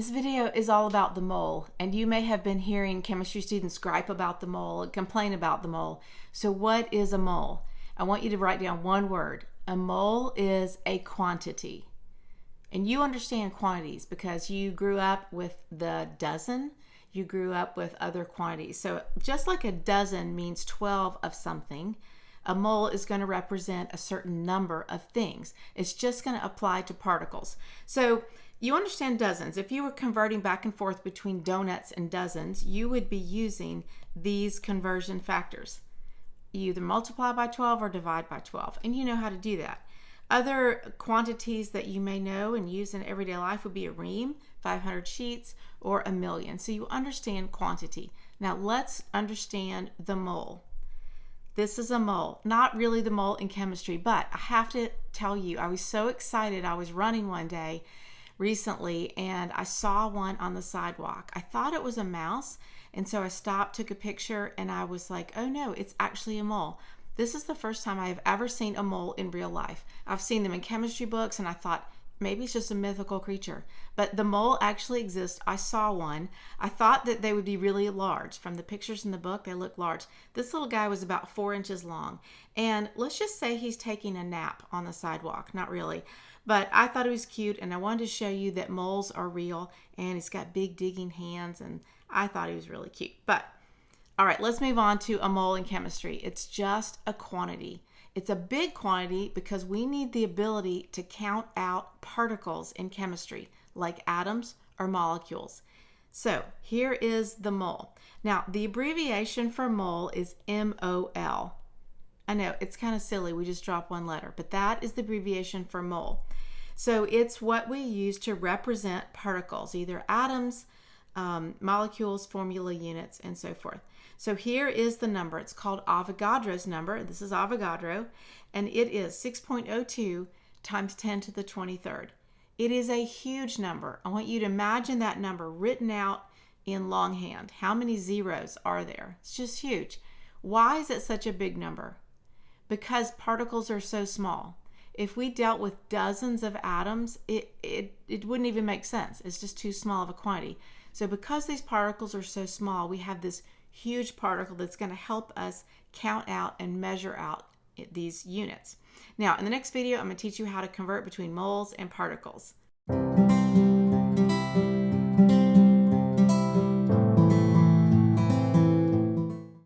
This video is all about the mole, and you may have been hearing chemistry students gripe about the mole and complain about the mole. So what is a mole? I want you to write down one word. A mole is a quantity. And you understand quantities because you grew up with the dozen, you grew up with other quantities. So just like a dozen means 12 of something, a mole is going to represent a certain number of things. It's just going to apply to particles. So you understand dozens. If you were converting back and forth between donuts and dozens, you would be using these conversion factors. You either multiply by 12 or divide by 12, and you know how to do that. Other quantities that you may know and use in everyday life would be a ream, 500 sheets, or a million. So you understand quantity. Now let's understand the mole. This is a mole, not really the mole in chemistry, but I have to tell you, I was so excited. I was running one day recently and I saw one on the sidewalk. I thought it was a mouse, and so I stopped, took a picture, and I was like, oh no, it's actually a mole. This is the first time I have ever seen a mole in real life. I've seen them in chemistry books and I thought maybe it's just a mythical creature, but the mole actually exists. I saw one. I thought that they would be really large. From the pictures in the book, they look large. This little guy was about 4 inches long, and let's just say he's taking a nap on the sidewalk. Not really, but I thought it was cute, and I wanted to show you that moles are real, and he's got big digging hands, and I thought he was really cute. But all right, let's move on to a mole in chemistry. It's just a quantity. It's a big quantity because we need the ability to count out particles in chemistry, like atoms or molecules. So here is the mole. Now, the abbreviation for mole is MOL. I know, it's kind of silly. We just drop one letter, but that is the abbreviation for mole. So it's what we use to represent particles, either atoms, molecules, formula units, and so forth. So here is the number. It's called Avogadro's number. This is Avogadro, and it is 6.02 times 10 to the 23rd. It is a huge number. I want you to imagine that number written out in longhand. How many zeros are there? It's just huge. Why is it such a big number? Because particles are so small. If we dealt with dozens of atoms, it wouldn't even make sense. It's just too small of a quantity. So because these particles are so small, we have this huge particle that's going to help us count out and measure out these units. Now, in the next video, I'm going to teach you how to convert between moles and particles.